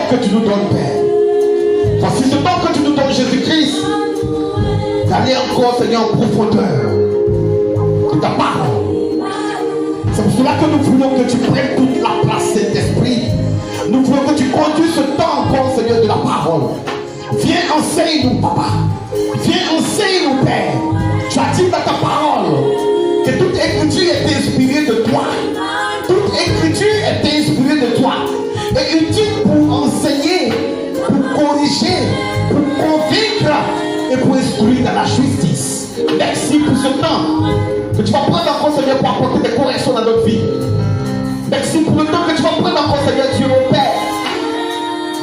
que tu nous donnes, Père. Voici ce temps que tu nous donnes, Jésus-Christ, d'aller encore, Seigneur, en profondeur de ta parole. C'est pour cela que nous voulons que tu prennes toute la place, Saint-Esprit. Nous voulons que tu conduises ce temps encore, Seigneur, de la parole. Viens, enseigne-nous, Papa. Viens, enseigne-nous, Père. Tu as dit dans ta parole que toute écriture est inspirée de toi. Toute écriture est inspirée de toi. Et utile pour enseigner, pour corriger, pour convaincre et pour instruire dans la justice. Merci pour ce temps que tu vas prendre encore, Seigneur, pour apporter des corrections dans notre vie. Merci pour le temps que tu vas prendre encore, Seigneur Dieu, mon Père,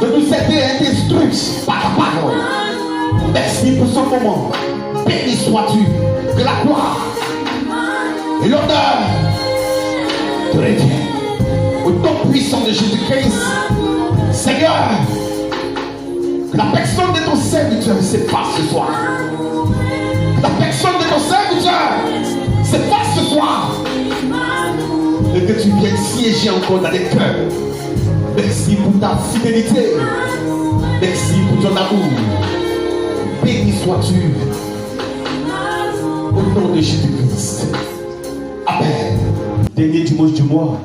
de nous aider à être instruits par ta parole. Merci pour ce moment. Béni sois-tu. Que la gloire et l'honneur te reviennent. Au nom puissant de Jésus-Christ, Seigneur, que la personne de ton serviteur s'efface ce soir. La personne de ton serviteur s'efface ce soir. Et que tu viennes siéger encore dans les cœurs. Merci pour ta fidélité. Merci pour ton amour. Béni sois-tu. Au nom de Jésus-Christ. Amen. Dernier dimanche du mois.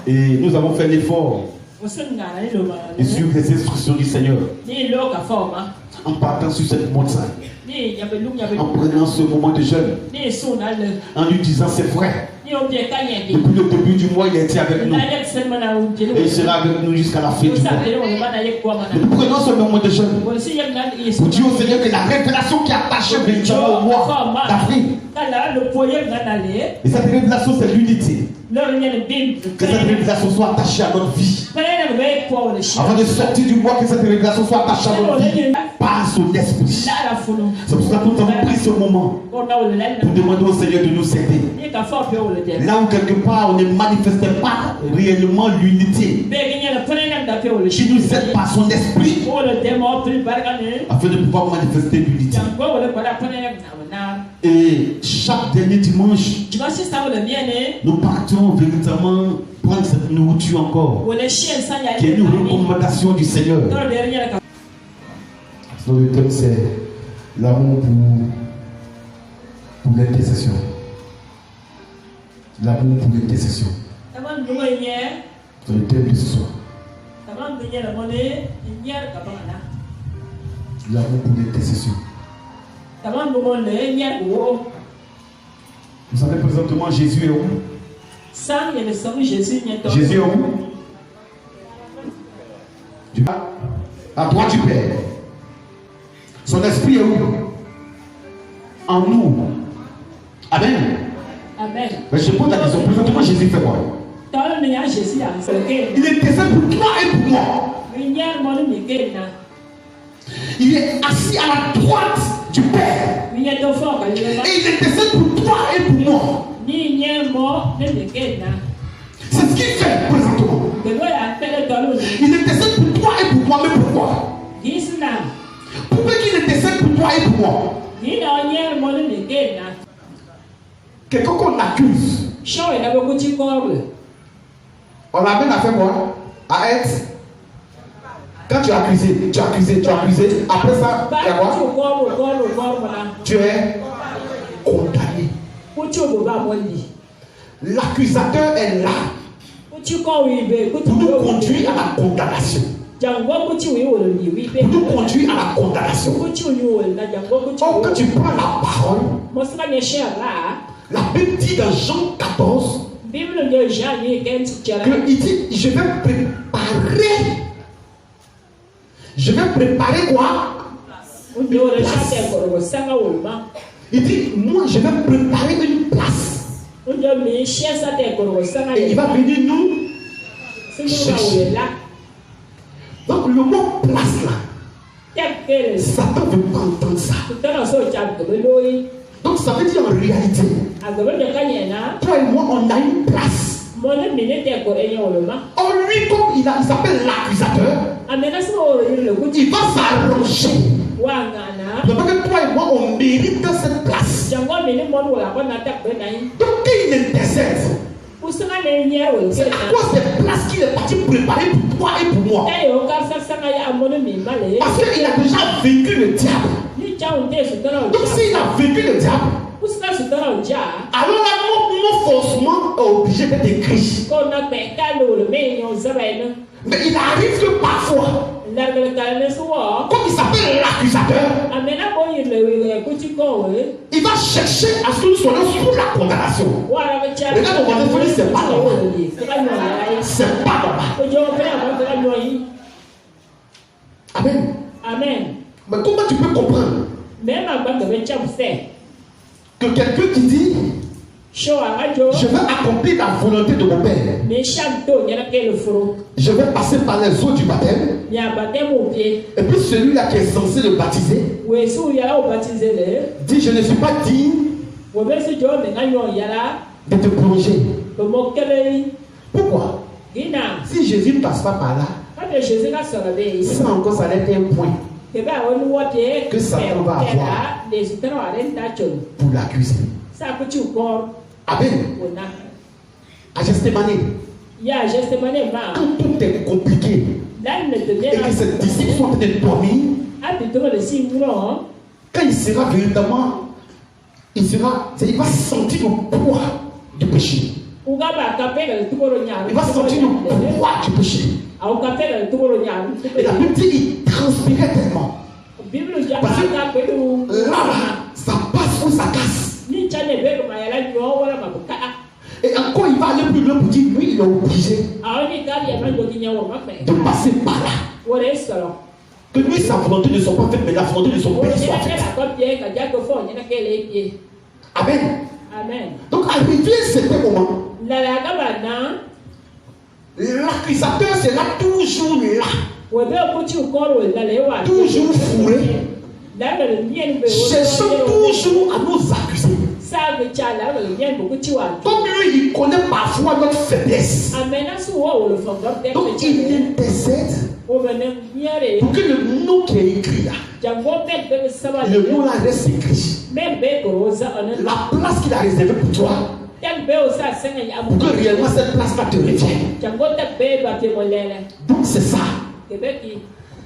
Et nous avons fait l'effort et suivre les instructions du Seigneur. En partant sur cette montagne. En prenant ce moment de jeûne. En lui disant c'est vrai. Depuis le début du mois, il a été avec nous. Et il sera avec nous jusqu'à la fin du mois. Nous prenons ce moment de jeûne pour dire au Seigneur que la révélation qui est attachée véritablement au mois d'avril. Et cette révélation, c'est l'unité. Que cette révélation soit attachée à notre vie. Avant de sortir du mois, que cette révélation soit attachée à notre vie par son esprit. C'est pour cela que nous avons pris ce moment pour demander au Seigneur de nous aider. Là où quelque part on ne manifestait pas réellement l'unité, qui nous aide par son esprit afin de pouvoir manifester l'unité. Et chaque dernier dimanche, nous partons véritablement prendre cette nourriture encore, qui est une recommandation du Seigneur. Donc le thème c'est l'amour pour l'intercession. L'amour pour l'intercession. C'est le thème de ce soir. L'amour pour l'intercession. Vous savez présentement Jésus est où? Jésus est où? À droite du Père. Son esprit est où? En nous. Amen. Amen. Mais je pose la question, présentement Jésus fait quoi? Il intercède pour toi et pour moi. Il est assis à la droite du Père. Et il intercède pour toi et pour moi. C'est ce qu'il fait présentement. Il intercède pour toi et pour moi, mais pourquoi? Pourquoi qu'il intercède pour toi et pour moi? Quelqu'un qu'on accuse, on l'amène à faire quoi? À être. Quand tu as accusé, après ça, tu as quoi? Tu es condamné. L'accusateur est là pour nous conduire à la condamnation. Pour nous conduire à la condamnation. Or, quand tu prends la parole, la Bible dit dans Jean 14 qu'il dit je vais préparer quoi? Il dit moi je vais préparer une place. Et il va venir nous chercher. Donc le mot place là, Satan veut pas entendre ça. Donc ça veut dire en réalité, toi et moi on a une place. Or lui comme il s'appelle l'accusateur, il va s'arranger. Donc toi et moi on mérite cette place. Donc il intercède. C'est à cause des places qu'il est parti préparer pour toi et pour moi. Parce qu'il a déjà vécu le diable. Donc s'il a vécu le diable, alors là, mon forcément est obligé d'être écrit. Mais il arrive que parfois, comme il s'appelle l'accusateur, il va chercher à ce que nous soyons sous la condamnation. Regarde, on va dire, c'est pas normal. C'est pas normal. Amen. Amen. Mais comment tu peux comprendre que quelqu'un qui dit je veux accomplir la volonté de mon Père, je vais passer par les eaux du baptême, et puis celui-là qui est censé le baptiser dit je ne suis pas digne de te plonger. Pourquoi? Si Jésus ne passe pas par là, ça encore ça va être un point que Satan va avoir pour l'accuser. Amen. À Gethsémani, quand tout est compliqué et que ses disciples sont en train de dormir, quand il sera véritablement, il va sentir le poids du péché. Il va sentir le poids du péché. Et la Bible dit qu'il transpirait tellement. Parce que là, ça passe ou ça casse. Et encore il va aller plus loin pour dire lui il est obligé de passer par là. Que lui sa volonté ne soit pas faite mais la volonté de son Père soit faite. Amen. Amen. Donc arrivé à ce moment, l'accusateur sera toujours là. Toujours fourré. Cherchons toujours à nous accuser. Comme lui, il connaît parfois notre faiblesse. Donc il intercède pour que le nom qui est écrit là, le nom là reste écrit. La place qu'il a réservée pour toi, pour que réellement cette place là te revienne. Donc c'est ça.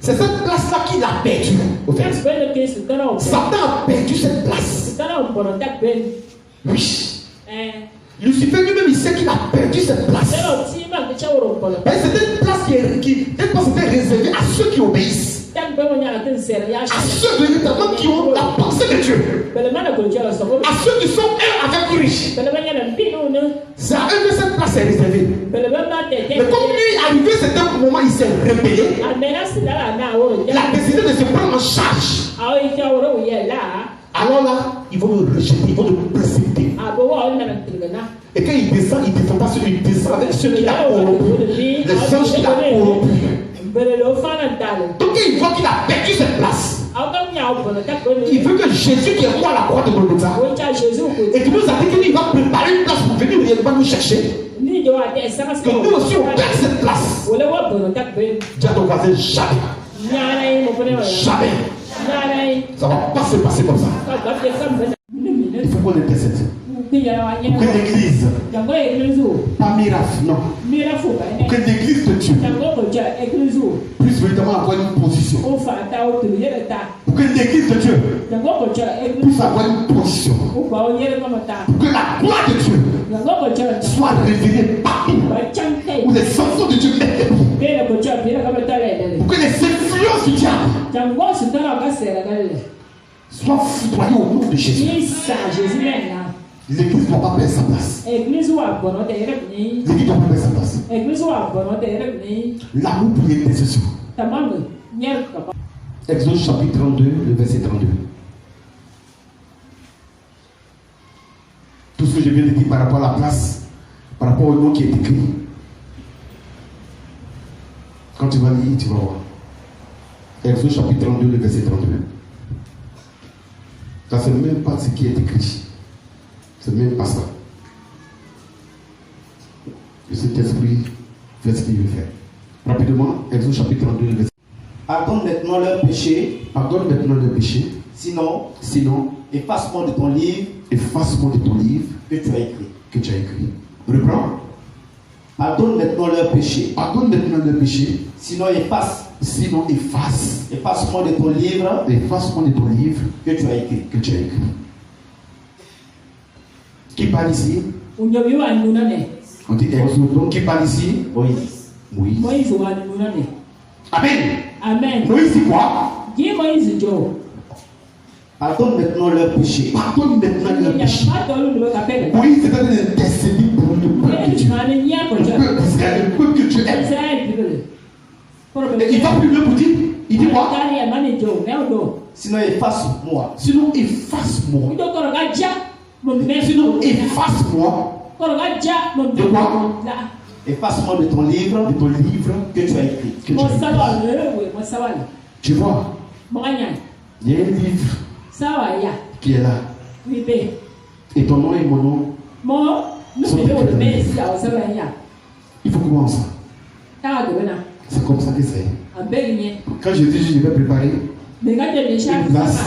C'est cette place-là qu'il a perdue. Satan a perdu cette place. Oui. Lucifer lui-même, il sait qu'il a perdu cette place. Mais c'était une place qui était réservée à ceux qui obéissent. À ceux véritablement qui ont la pensée de Dieu. À ceux qui sont un avec lui. C'est à eux que cette place est réservée. Mais comme lui, arrivé certain moment, il s'est rebellé. Il a décidé de se prendre en charge. Alors là, ils vont le rejeter, ils vont le précipiter. Et quand il descend pas ceux qui descend avec ceux qu'il a corrompus, les anges qu'il a corrompus. Donc il voit qu'il a perdu cette place. Il veut que Jésus qui est roi à la croix de Golgotha, et qui nous a dit qu'il va préparer une place pour venir réellement nous chercher, que nous aussi on perd cette place. Dis à ton voisin jamais. Jamais. Ça ne va pas se passer comme ça. Il faut qu'on intercède. Que l'église, pas miracle, non. Que l'église de Dieu puisse véritablement avoir une position. Pour que l'église de Dieu puisse avoir une position. Pour que la gloire de Dieu soit révélée partout. Où les enfants de Dieu mettent. Pour que les influences du diable soient foudroyées au nom de Jésus. L'église ne doit pas perdre sa place. L'église ne doit pas perdre sa place. L'amour pour l'intercession. Exode chapitre 32, le verset 32. Tout ce que je viens de dire par rapport à la place, par rapport au nom qui est écrit. Quand tu vas lire, tu vas voir. Exode chapitre 32, le verset 32. Ça, c'est même pas ce qui est écrit. C'est même pas ça. Le Saint-Esprit fait ce qu'il veut faire. Rapidement, Exode chapitre 32, le verset. Pardonne maintenant leurs péchés. Pardonne maintenant leurs péchés. Sinon, efface-moi de ton livre. Efface-moi de ton livre. Que tu as écrit. Que tu as écrit. Reprends. Pardonne maintenant leurs péchés. Pardonne maintenant leurs péchés. Sinon efface. Sinon efface. Efface-moi de ton livre. Efface-moi de ton livre que tu as écrit. Que tu as écrit. Qui parle ici? On dit Exode. Qui parle ici? Moïse. Moïse. Amen. Amen. Moïse dit quoi? Pardonne maintenant leurs péchés. Pardonne maintenant leurs péchés. Moïse est en train d'intercéder pour le peuple de Dieu. Le peuple d'Israël, le peuple que tu aimes. Et il va plus loin pour dire, il dit quoi? Sinon efface-moi. Sinon efface-moi. Sinon efface-moi. De quoi? Efface-moi de ton livre. De ton livre que tu as écrit. Tu vois? Il y a un livre qui est là. Et ton nom et mon nom. Il faut commencer. C'est comme ça que c'est. Quand je dis je vais préparer une glace,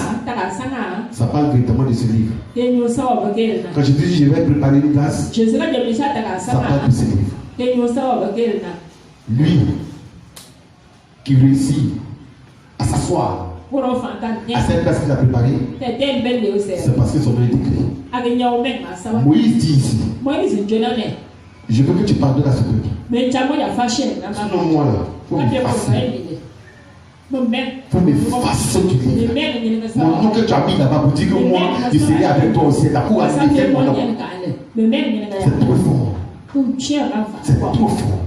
ça parle directement de ce livre. Quand je dis je vais préparer une glace, ça parle de ce livre. Lui qui réussit à s'asseoir à cette place qu'il a préparée, c'est parce que son nom est écrit. Moïse dit ici, je veux que tu pardonnes à ce peuple. Sinon moi là, faut m'effacer du livre. Mon nom que tu as mis là-bas pour dire que moi, je serai avec toi aussi. La cour a dit quel mon nom. C'est trop fort. C'est trop fort.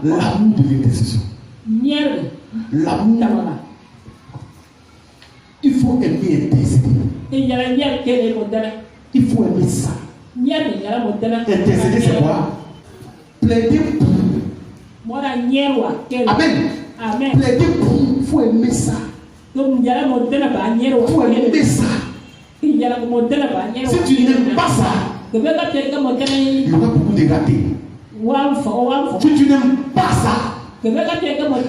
L'amour de l'intercession. L'amour. Il faut aimer intercéder. Il faut aimer ça. Intercéder, c'est quoi? Plaider pour. Amen. Plaider pour. Il faut aimer ça. Il faut aimer ça. Si tu n'aimes pas ça, il y aura beaucoup de ratés. Si tu n'aimes pas ça, quand tu fais demander,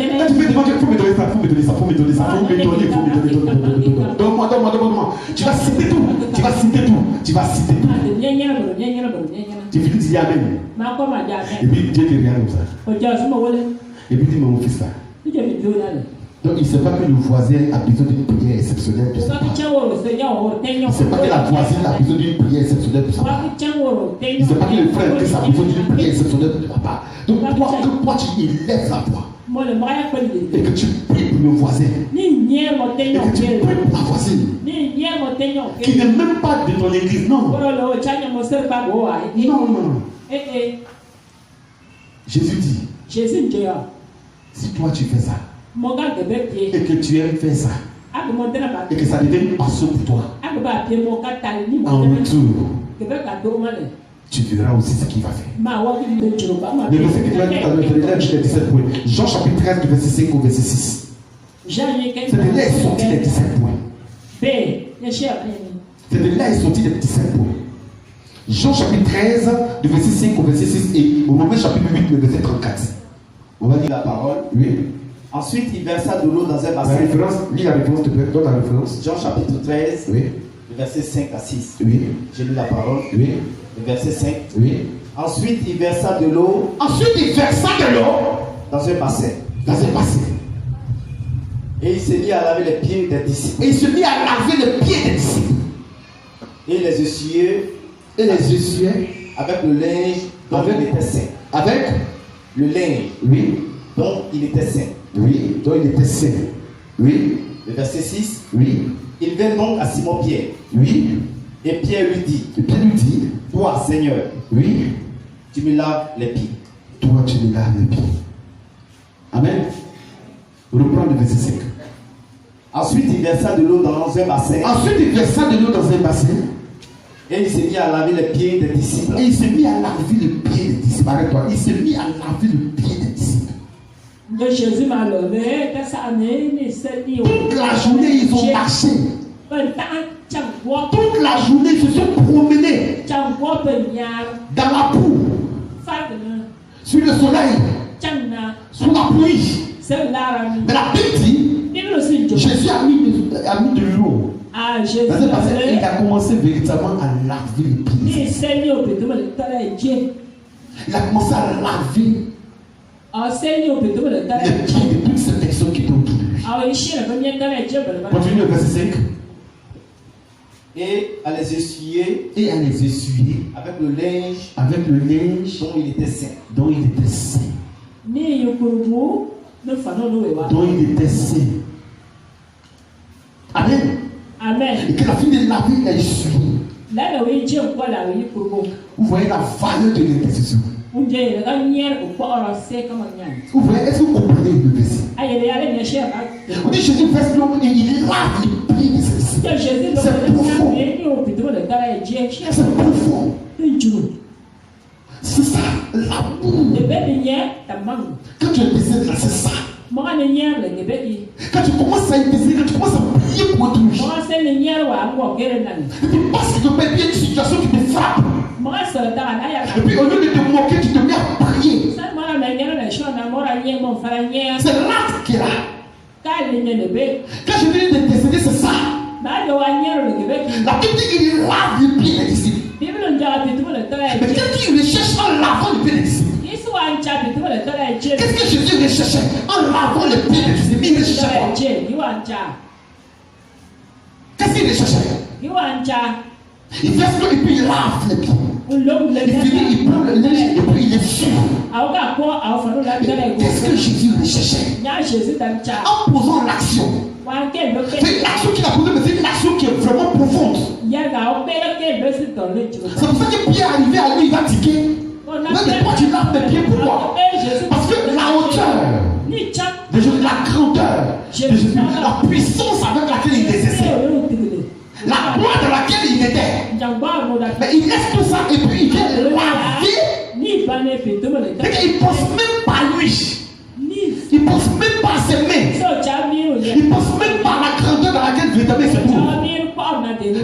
il faut me donner ça, il faut me donner ça, il faut me donner ça, il faut me donner. Donne-moi. Tu vas citer tout. Tu finis de dire Amen. Et puis Dieu te regarde comme ça. Et puis dis mon fils là. Donc il ne sait pas que le voisin a besoin d'une prière exceptionnelle pour ça. Il ne sait pas que la voisine a besoin d'une prière exceptionnelle pour ça. Il ne sait pas que le frère a besoin d'une prière exceptionnelle pour papa. Donc toi tu élèves la voix. Et que tu pries pour le voisin. Et que tu pries pour la voisine. Qui n'est même pas de ton église. Non. Non. Jésus dit. Si toi tu fais ça. Et que tu aimes faire ça. Et que ça devienne une passion pour toi. En retour. Tu verras aussi ce qu'il va faire. Le verset que tu as dit tout à l'heure, je l'ai jusqu'à 17 points. Jean chapitre 13, du verset 5 au verset 6. C'est de là est sorti les 17 points. C'est de là est sorti les 17 points. Jean chapitre 13, du verset 5 au verset 6 et au moment chapitre 8, le verset 34. On va lire la parole. Oui. Ensuite, il versa de l'eau dans un bassin. La référence, lis la référence, te plaît, donne la référence. Jean chapitre 13, oui. Le verset 5 à 6. Oui. J'ai lu la parole. Oui. Le verset 5. Oui. Ensuite, il versa de l'eau. Dans un bassin. Et il s'est mis à laver les pieds des disciples. Et les essuyer. Avec le linge dont il était saint. Avec le linge. Oui. Dont il était saint. Oui. Dont il était saint. Oui. Le verset 6. Oui. Il vint donc à Simon-Pierre. Oui. Et Pierre lui dit. Toi, Seigneur. Oui. Tu me laves les pieds. Toi, tu me laves les pieds. Amen. Reprends le verset 5. Ensuite, il versa de l'eau dans un bassin. Et il s'est mis à laver les pieds des disciples. Arrête-toi. Il s'est mis à laver le pied des disciples. Jésus m'a levé. Toute la journée, ils ont marché. Toute la journée, ils se sont promenés dans la boue, sur le soleil, sous la pluie. Mais la Bible dit, Jésus a mis de l'eau. Il a commencé véritablement à laver les pieds. Il a commencé à laver Enseigne au plutôt le temps. les pieds de toutes ces personnes qui étaient autour de lui. Ah oui, chien, le premier temps est Dieu. Continue le verset 5. Et à les essuyer Et à les essuyer avec le linge avec le linge dont il était saint. dont il était saint. Ni Yukurubu, ne fanons nous et Dont il était saint. Amen. Amen. Et que la fille de laver, il a essuyé. Là, oui, Dieu, quoi, là, oui, Kurubu. Vous voyez la valeur de l'intercession. Un Dieu, il a gagné au corps, c'est comme un yann. Vous voyez, est-ce que vous comprenez le verset? Ah, il est allé, bien cher. On dit Jésus verse l'homme et il lave les pieds de celle-ci. Jésus, C'est profond. au plutôt le temps est Dieu, cher. C'est profond. Un Dieu. C'est ça, l'amour. Le bébé, ta maman. Quand tu es décédé là, c'est ça. Moi, le lien, le bébé. Quand tu commences à être décédé, quand tu commences à prier pour autrui. Moi, c'est le lien, ou à guérir. Et puis parce que tu mets bien une situation qui te frappe. Moi, c'est le temps, Et puis au lieu de te moquer, tu te mets à prier. ça, moi, la manière, la chose, mon allié, mon frère, C'est l'acte qui est là. quand il est le bébé. Quand je dis de décéder, c'est ça. Bah, le lien, le bébé. La Bible dit qu'il lave les pieds des disciples. Bible nous dit plutôt le temps est Mais Dieu. qu'est-ce qu'il recherche en lavant les pieds des disciples? Il soit un chat, plutôt le temps est Dieu. Qu'est-ce que Jésus recherchait en lavant les pieds des disciples? Il recherchait quoi? Dieu, il va un chat. Qu'est-ce qu'il recherchait? Il va un chat. Il verse l'eau et puis il lave les pieds. L'homme, le Il finit, il prend le linge et puis il est sûr. Qu'est-ce que Jésus recherchait? Jésus dans le chat. En posant l'action. C'est une action qu'il a posée, mais c'est une action qui est vraiment profonde. C'est pour ça que Pierre est arrivé à lui, il va tiquer. Mais pourquoi tu laves mes pieds? Pourquoi? Parce que la hauteur de Jésus, la grandeur de Jésus, la puissance avec laquelle il exerçait, la gloire dans laquelle il était. Mais il laisse tout ça et puis il vient laver. Et qu'il ne pense même pas à lui. Il ne pense même pas à ses mains. Il ne pense même pas à la grandeur dans laquelle véritablement il se trouve.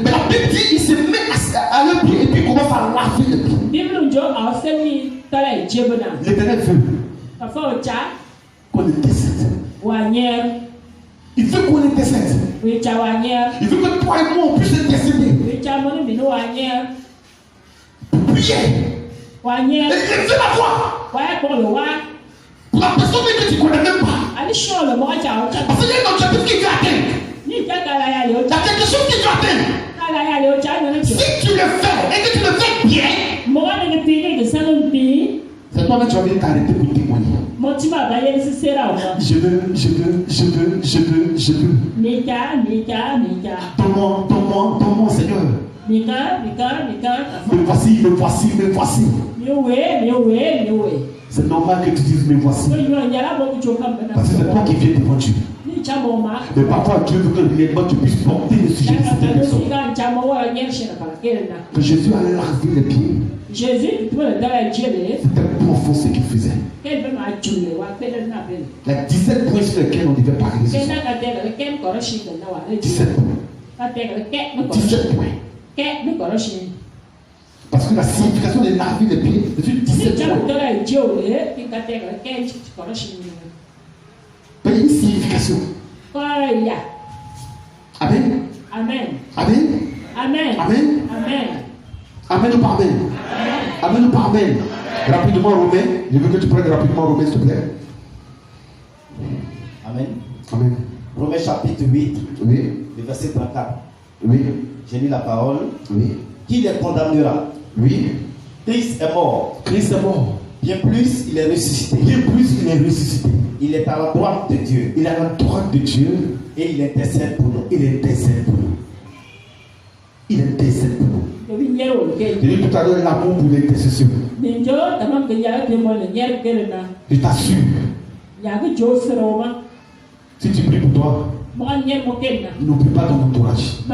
Mais la Bible dit qu'il se met à le pied et puis il commence à laver le pied. L'Éternel veut qu'on intercède. Il veut qu'on intercède. Il veut que toi et moi on puisse intercéder. Prier. Et lever la voix. Pour la personne que tu ne connais même pas. Parce qu'il y a un objectif qui doit atteindre. Il y a quelque chose qui doit atteindre. Si tu le fais et que tu le fais bien, c'est toi-même qui vas venir t'arrêter pour témoigner. Je veux. Donne-moi, Seigneur. Me voici. C'est normal que tu dises me voici. Parce que c'est toi qui viens devant Dieu. Mais parfois Dieu veut que réellement tu puisses porter le sujet de cette personne. Que Jésus a lavé les pieds. C'était profond ce qu'il faisait. Il y a 17 points sur lesquels on devait parler ce soir. 17 points. 17 points. Parce que la signification de laver les pieds, c'est 17 points. Mais il y a une signification. Amen. Amen. Amen. Amen. Amen. Amen. Amen ou pas amen? Amen ou pas amen? Rapidement Romain. Je veux que tu prennes rapidement Romain s'il te plaît. Amen. Amen. Romains chapitre 8, Oui. le verset 34. Oui. J'ai lu la parole. Oui. Qui les condamnera? Oui. Christ est mort. Christ est mort. Bien plus, il est ressuscité. Bien plus, il est ressuscité. Il est à la droite de Dieu. Il est à la droite de Dieu. Et il intercède pour nous. Il intercède pour nous. Il intercède pour nous. J'ai dit tout à l'heure l'amour pour l'intercession. Je t'assure, si tu pries pour toi, n'oublie pas ton entourage. Si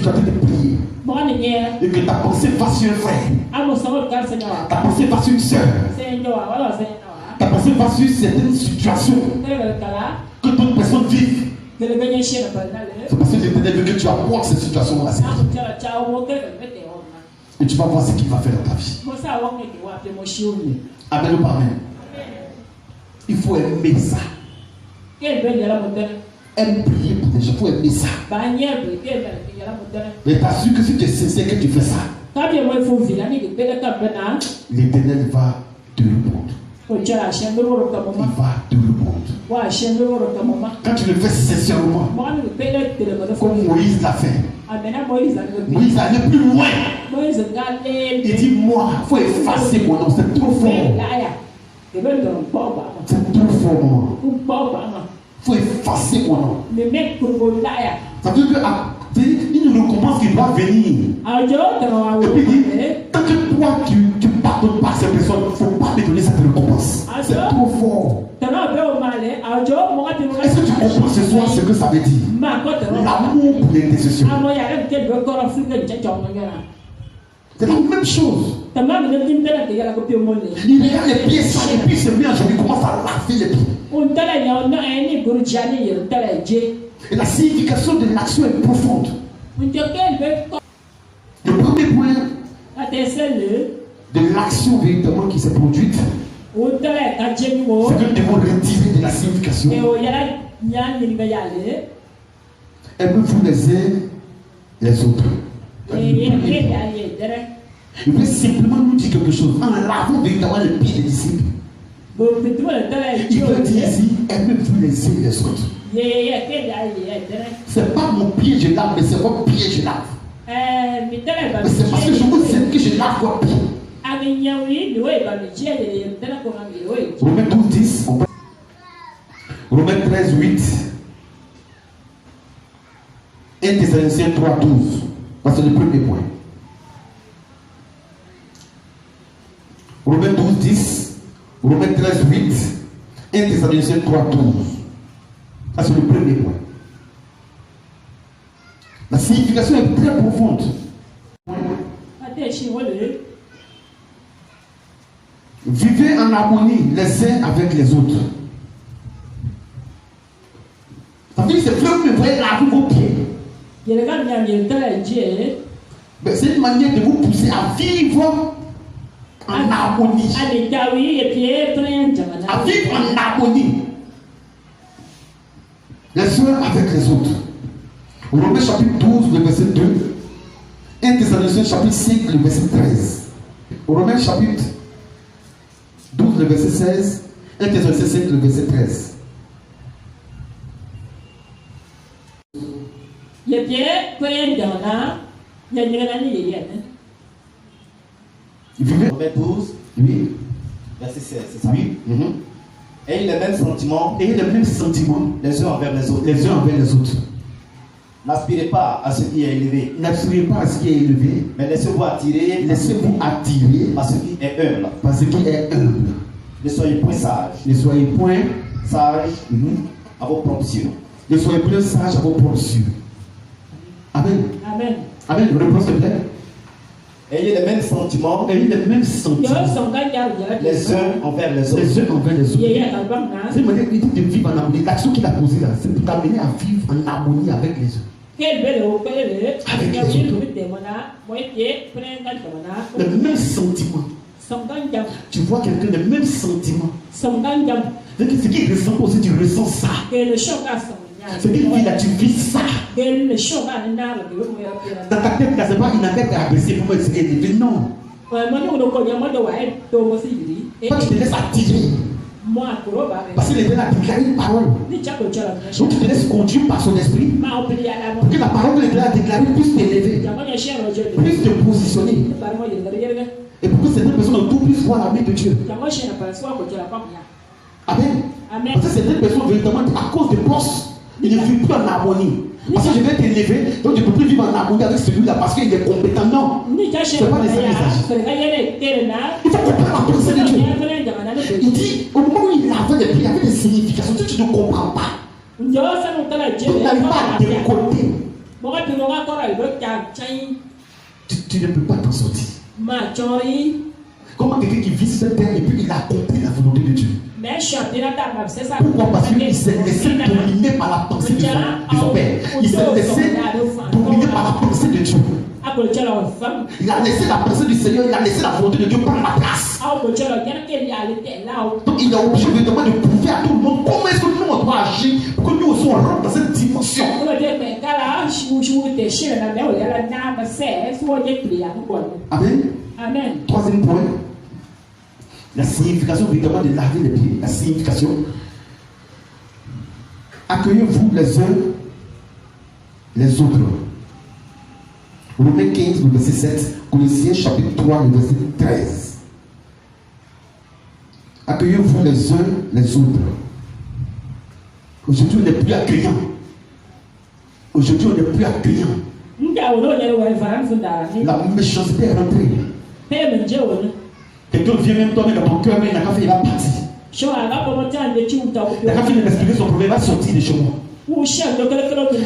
tu as de prier et que ta pensée va sur un frère, ta pensée va sur une soeur, ta pensée va sur certaines situations que d'autres personnes vivent. C'est parce que l'Éternel veut que tu apportes cette situation dans la vie. Et tu vas voir ce qu'il va faire dans ta vie. Amen ou pas amen? Il faut aimer ça. Aime prier pour des gens. Il faut aimer ça. Mais t'assures que si tu es sincère que tu fais ça, l'Éternel va te répondre. Il va te répondre. Quand tu le fais sincèrement, comme Moïse l'a fait. Moïse allait plus loin. Il dit, moi, il faut effacer mon nom. C'est trop fort. C'est trop fort, moi. Il faut effacer mon nom. Ça veut dire qu'il nous récompense qui doit venir. Et puis il dit, tant que toi tu pardonnes pas ces personnes, il ne faut pas te donner cette récompense. C'est trop fort. Est-ce que tu comprends ce soir ce que ça veut dire? L'amour pour l'intercession. C'est la même chose. Il regarde les pieds sales et puis il se met en jour, il commence à laver les pieds. Et la signification de l'action est profonde. Le premier point de l'action véritablement qui s'est produite, c'est que nous devons retirer de la signification. Aimez-vous les uns les autres. Je veux simplement nous dire quelque chose. En lavant véritablement les pieds des disciples, il veut dire ici, aimez-vous les uns les autres. C'est pas mon pied je lave, mais c'est votre pied je lave. Mais c'est parce que je vous aime que je lave votre pied. Romains 12, 10. Romains 13, 8. 1 Thessaloniciens 3, 12. C'est le premier point. Romains 12, 10. Romains 13, 8. 1 Thessaloniciens 3, 12. Ça, c'est le premier point. La signification est très profonde. Vivez en harmonie les uns avec les autres. Ça veut dire que c'est plus que vous voyez laver vos pieds. Mais c'est une manière de vous pousser à vivre en harmonie. À vivre en harmonie. Les uns avec les autres. Romains chapitre 12, le verset 2. 1 Thessaloniciens chapitre 5, le verset 13. Romains chapitre 12, le verset 16. 1 Thessaloniciens 5, le verset 13. Romains 12, Oui. verset 16, c'est ça? Oui. Ayez les mêmes sentiments Et les mêmes sentiments les uns envers les autres. les uns envers les autres. N'aspirez pas à ce qui est élevé, N'aspirez pas à ce qui est élevé. mais laissez-vous attirer Laissez-vous attirer par ce qui est humble. par ce qui est humble. Ne soyez point sages, Ne soyez point, sages à vos propres yeux. ne soyez plus sages à vos propres yeux. Amen. Amen. Amen. Reprends s'il te plaît. Ayez les mêmes sentiments Ayez les mêmes sentiments les uns envers les autres. les uns envers les autres. C'est une manière de vivre en harmonie. L'action qu'il a posée là, c'est pour t'amener à vivre en harmonie avec les autres. Le même sentiment. Tu vois quelqu'un, le même sentiment. Ce qu'il ressent aussi, tu ressens ça. Ce qu'il vit là, tu vis ça. Dans ta tête, là, c'est pas une affaire à abaisser pour me dire élevé. Non. Toi, tu te laisses attirer. Parce qu'il est là, déclarer une parole. Donc tu te laisses conduire par son esprit. Pour que la parole qu'il est là déclarée puisse t'élever, puisse te positionner. Et pour que certaines personnes autour puissent voir la main de Dieu. Amen. Parce que certaines personnes, véritablement, à cause de postes, ils ne vivent plus en harmonie. Parce que je vais t'élever, donc je ne peux plus vivre en harmonie avec celui-là parce qu'il est compétent. Non. C'est pas de ça qu'il s'agit. Il faut comprendre la pensée de Dieu. Il dit, au moment où il avait les pieds, il y avait des significations. Si tu ne comprends pas, tu n'arrives pas à décoder. Tu ne peux pas t'en sortir. Comment quelqu'un qui vit sur cette terre et puis il a compris la volonté de Dieu? Pourquoi? Parce qu'il s'est laissé dominer par la pensée de son père. Il s'est laissé dominer par la pensée de Dieu. Il a laissé la personne du Seigneur, il a laissé la volonté de Dieu prendre la place. Donc il est obligé évidemment de prouver à tout le monde comment est-ce que nous on doit agir pour que nous aussi on rentre dans cette dimension. Amen. Amen. Troisième point, la signification évidemment de laver les pieds. La signification. Accueillez-vous les uns les autres. Romains 15, le verset 7, Colossiens chapitre 3, le verset 13. Accueillez-vous les uns les autres. Aujourd'hui, on n'est plus accueillant. Aujourd'hui, on n'est plus accueillant. La méchanceté est rentrée. Quelqu'un vient même toi dans ton cœur, mais il n'a pas fait, il va partir. Il n'a pas fait de m'expliquer son problème, il va sortir de chez moi.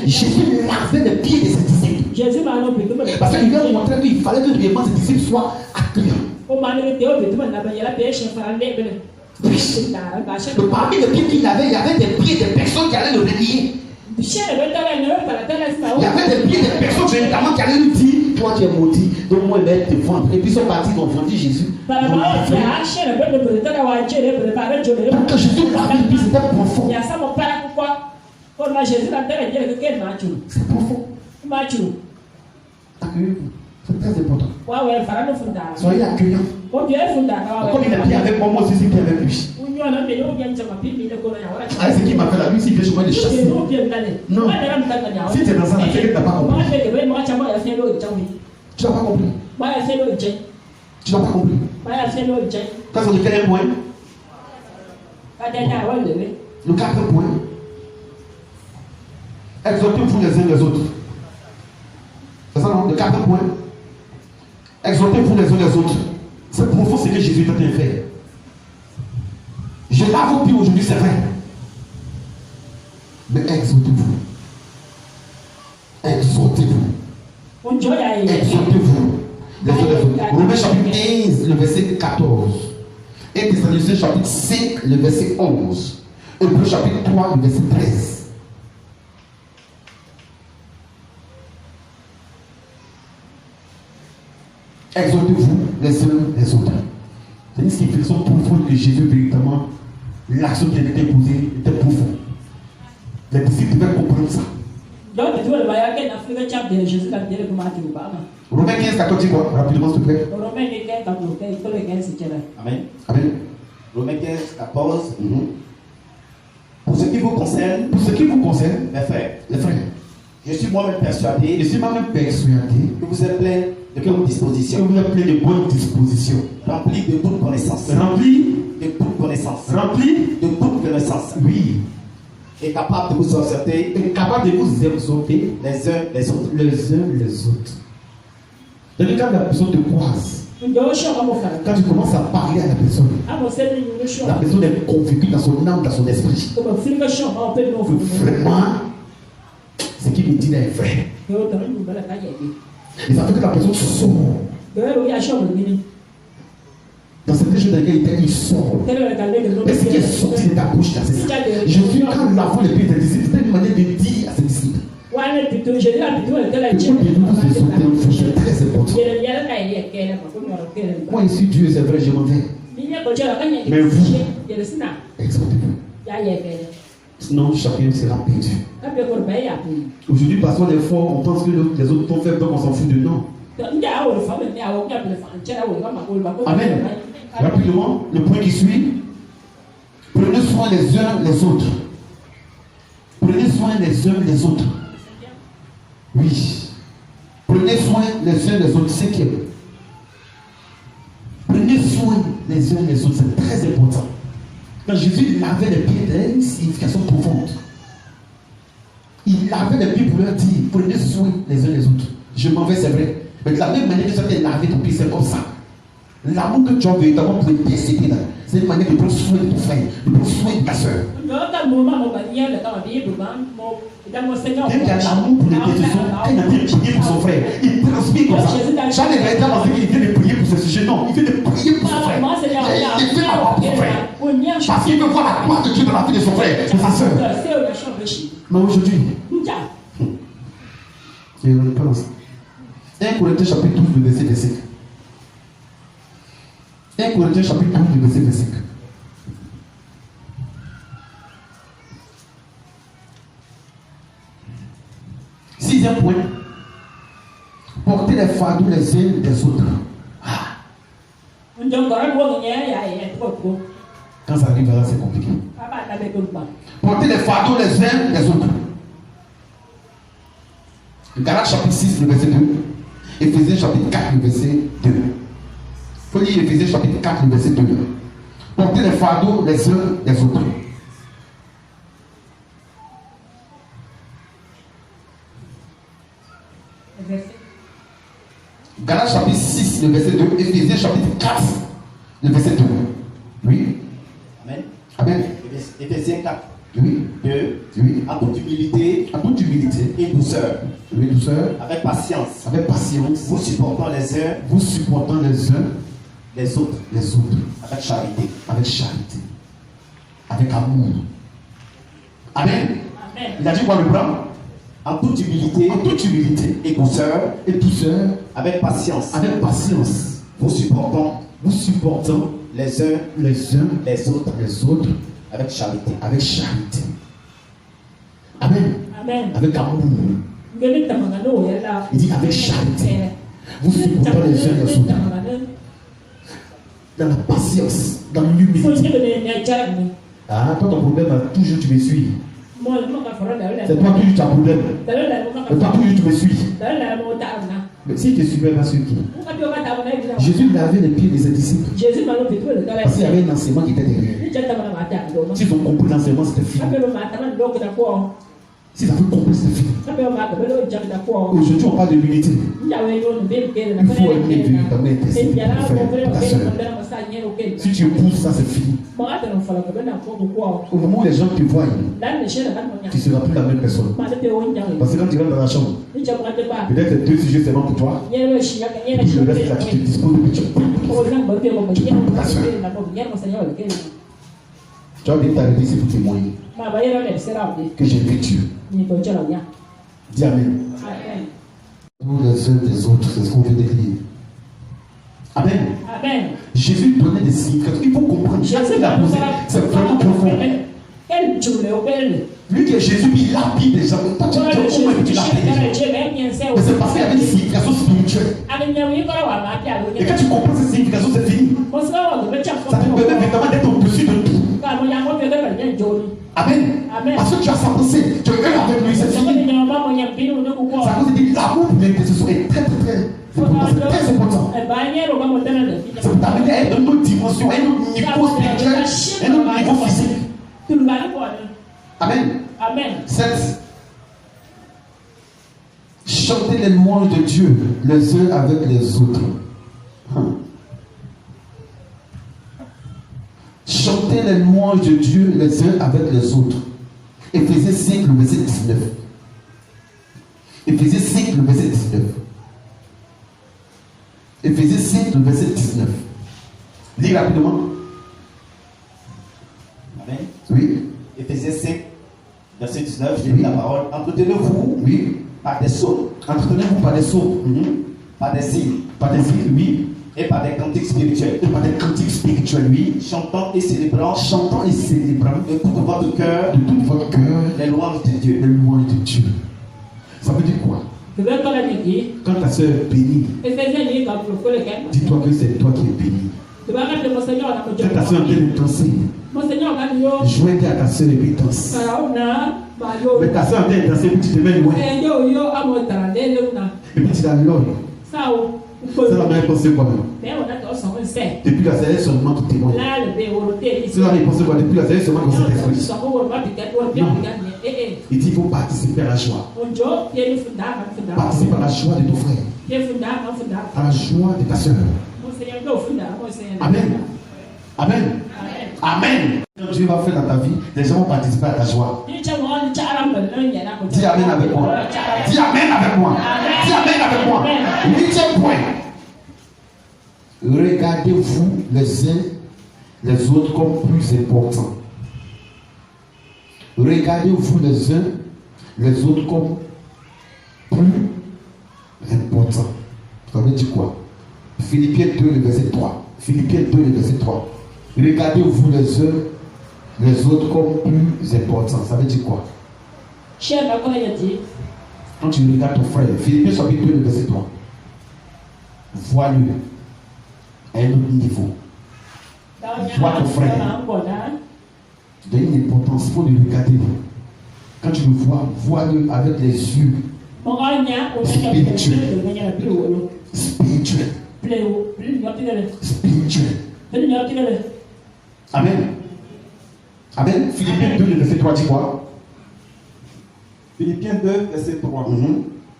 Jésus lavait les pieds de ses disciples. Parce qu'il lui a montré qu'il fallait que réellement ses disciples soient accueillants. Donc parmi les pieds qu'il avait, il y avait des pieds de personnes qui allaient le relier. Il y avait des pieds de personnes véritablement qui allaient lui dire, toi tu es maudit, donc moi je vais te vendre. Et puis ils sont partis, ils ont vendu Jésus. Pour que Jésus lave les pieds, c'était profond. C'est profond. Accueillez-vous. C'est très important. Soyez accueillants. Comme il est bien avec moi, moi aussi c'est bien avec lui. Ah, c'est qui m'a fait la vie, s'il veut je vais le chasser. Non. Si tu es dans un affaire, tu n'as pas compris. Tu n'as pas compris. Tu n'as pas compris. Quand c'est le quatrième point. Le quatrième point. Exhortez-vous les uns les autres. C'est ça, non? Le quatrième point. Exhortez-vous les uns les autres. C'est profond ce que Jésus est en train de faire. Je lave vos pieds aujourd'hui, c'est vrai. Mais exhortez-vous. Exhortez-vous. Exhortez-vous. Les uns les autres. Romains chapitre 15, le verset 14. Et Thessaloniciens chapitre 5, le verset 11. Hébreux chapitre 3, le verset 13. Exhortez-vous les uns les autres. C'est une signification profonde que Jésus, véritablement, l'action qui a été posée était profonde. Les disciples devaient comprendre ça. Romains 15, 14, dis quoi? Rapidement, s'il te plaît. Amen. Amen. Romains 15, 14. Pour ce qui vous concerne, mes frères, les frères, je suis moi-même persuadé que vous êtes plein de bonnes dispositions. Que vous êtes plein de bonnes dispositions. Rempli de toute connaissance. Rempli de toute connaissance. Rempli de toute connaissance. Oui. Et capable de vous exhorter. Et capable de vous exhorter les uns les autres. Les uns les autres. Donc quand la personne te croise, quand tu commences à parler à la personne est convaincue dans son âme, dans son esprit. Que vraiment, ce qu'il me dit là est vrai. Et ça fait que la personne sort. Dans cette région dans laquelle il sort. Mais ce qui est sorti de ta bouche là, c'est ça. Jésus, quand il lavait les pieds des disciples, c'était une manière de dire à ses disciples. C'est très important. Moi ici, Dieu, c'est vrai, je m'en vais. Mais vous, exhortez-vous. Sinon, chacun sera perdu. Aujourd'hui, parce qu'on est fort, on pense que les autres sont faibles, donc on s'en fout de nous. Amen. Rapidement, le point qui suit. Prenez soin les uns les autres. Prenez soin les uns les autres. Oui. Prenez soin les uns les autres. Cinquième. Prenez soin les uns les autres. C'est très important. Quand Jésus lavait les pieds, il y a une signification profonde. Il lavait les pieds pour leur dire, prenez soin les uns les autres. Je m'en vais, c'est vrai. Mais de la même manière que ça t'est lavé ton pied, c'est comme ça. L'amour que tu as véritablement pour intercéder là, c'est une manière de prendre soin de ton frère, de prendre soin de ta soeur. Quand il y a l'amour pour l'intercession, quand il a dit prier pour son frère, il transmet comme ça. Jean est véritablement envie qu'il vient de prier pour ce sujet. Non, il vient de prier pour son frère. Il fait la voix pour son frère. Parce qu'il veut voir la gloire de Dieu dans la vie de son frère, de sa soeur. Mais aujourd'hui, je ne pense pas. Et 1 Corinthiens chapitre 12, le verset 25. 1 Corinthiens chapitre 12, le verset 25. Sixième point. Portez les fardeaux les uns des autres. Quand ça arrivera, c'est compliqué. Portez les fardeaux les uns des autres. Galates chapitre 6, le verset 2. Éphésiens chapitre 4, le verset 2. Il faut lire Éphésiens chapitre 4, le verset 2. Portez les fardeaux les uns des autres. Galates chapitre 6, le verset 2. Éphésiens chapitre 4, le verset 2. Oui. Amen. Amen. Éphésiens 4. Oui. 2. Oui. En toute humilité. En toute humilité. Et douceur. Oui, douceur. Avec patience. Avec patience. Vous supportant les uns. Vous supportant les uns. Les autres. Les autres. Avec charité. Avec charité. Avec amour. Amen. Amen. Il a dit quoi le blanc? En toute humilité. En toute humilité. Et douceur. Et douceur. Avec patience. Avec patience. Vous supportant. Vous supportant Les uns. les uns. Les autres. Les autres. Avec charité. Avec charité. Amen. Amen. Avec amour. Il dit avec charité. Vous supportant les uns les autres. Dans la patience. Dans l'humilité. Ah, toi ton problème, toujours tu me suis. C'est toi toujours tu as problème. C'est toi toujours tu me suis. Mais si tu ne suivais pas ceux qui. Jésus lavait les pieds de ses disciples. Parce qu'il y avait un enseignement qui était derrière. S'ils ont compris l'enseignement, c'était fini. S'ils avaient compris, c'était fini. Aujourd'hui, on parle de l'unité. Il faut aimer véritablement intercéder pour ta soeur. Si tu épouses ça, c'est fini. Au moment où les gens te voient, tu ne seras plus la même personne. Parce que quand tu rentres dans la chambre, peut-être deux sujets seulement pour toi. Et puis le reste là, tu te disposes de tu peux ta soeur. Tu as bien t'arrêter ici pour témoigner que j'ai vu Dieu. Dis Amen. Nous les uns des autres, c'est ce qu'on vient de dire. Amen. Amen. Jésus donnait des significations. Il faut comprendre. C'est vraiment profond. Lui qui est Jésus, il habille des gens. Toi, tu dis comment il habille des gens. Mais c'est parce qu'il y avait des significations spirituelles. Et quand tu comprends ces significations, c'est fini. Ça te permet vraiment d'être au-dessus de tout. Amen. Parce que tu as sa pensée, tu es avec lui, c'est fini. Ça veut dire l'amour pour l'intercession est très important. C'est important. C'est pour t'amener à une autre dimension, à un autre niveau spirituel, à un autre niveau physique. Amen. 7. Chantez les louanges de Dieu les uns avec les autres. Chantez les louanges de Dieu les uns avec les autres. Éphésiens 5, le verset 19. Éphésiens 5, le verset 19. Éphésiens 5, le verset 19. Lis rapidement. Amen. Oui. Éphésiens 5, verset 19, j'ai mis la parole. Entretenez-vous, Oui. par des psaumes, Entretenez-vous par des sceaux. par des signes, Par des signes, oui. et par des cantiques spirituels, Et par des cantiques spirituels, oui. chantant et célébrant Chantant et célébrant de tout votre cœur de tout votre cœur les louanges de Dieu. les louanges de Dieu. Ça veut dire quoi? Quand ta soeur est bénie, dis-toi que c'est toi qui es béni. Quand ta soeur est en train de danser, joins-toi à ta soeur et puis danse. Mais ta soeur est en train de danser et puis tu te mets loin. Et puis tu la lornes. Ça va me penser quoi même? Depuis la série seulement qui témoigne. Ça va me penser quoi? Depuis la série seulement qu'on s'est exprès. Il dit il faut participer à la joie. Participe à la joie de ton frère. À la joie de ta soeur. Amen. Amen. Amen. Quand Dieu va faire dans ta vie, les gens vont participer à ta joie. Dis Amen avec moi. Dis Amen avec moi. Dis Amen avec moi. 8e point. Regardez-vous les uns les autres comme plus importants. Regardez-vous les uns les autres comme plus importants. veut dire quoi? Philippiens 2, le verset 3. Philippiens 2, le verset 3. Regardez-vous les uns les autres comme plus importants. Ça veut dire quoi? Quand tu regardes ton frère, Philippiens chapitre 2, le verset 3. Vois-le à un autre niveau. Vois ton frère. Donne une importance, il faut le regarder. Quand tu le vois, vois-le avec les yeux spirituels. Spirituel. Spirituel. Amen. Amen. Philippiens 2, le verset 3 dit quoi? Philippiens 2, verset 3.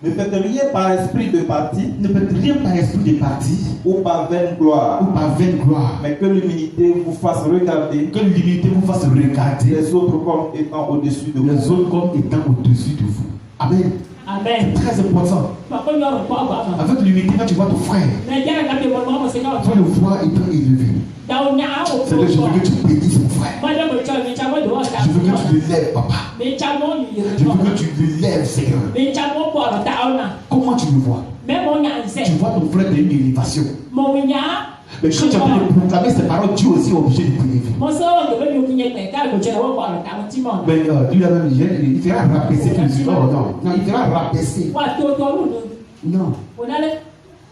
Ne faites rien par esprit de parti. Ne faites rien par esprit de parti. Ou par vaine gloire. Ou par vaine gloire. Mais que l'humilité vous fasse regarder. Que l'humilité vous fasse regarder. Les autres comme étant au-dessus de vous. Les autres comme étant au-dessus de vous. Amen. Amen. C'est très important. Avec l'humilité, quand tu vois ton frère, tu vas le voir étant élevé. C'est-à-dire, je veux que tu bénisses mon frère. Je veux que tu l'élèves, papa. Je veux que tu l'élèves, Seigneur. Comment tu le vois? Tu vois ton frère d'une élévation. Mais quand tu as pu le proclamer ces paroles, Dieu aussi est obligé de t'élever. Mais lui-même, il fera rabaisser tout le suivant. Non, il fera rabaisser. Non.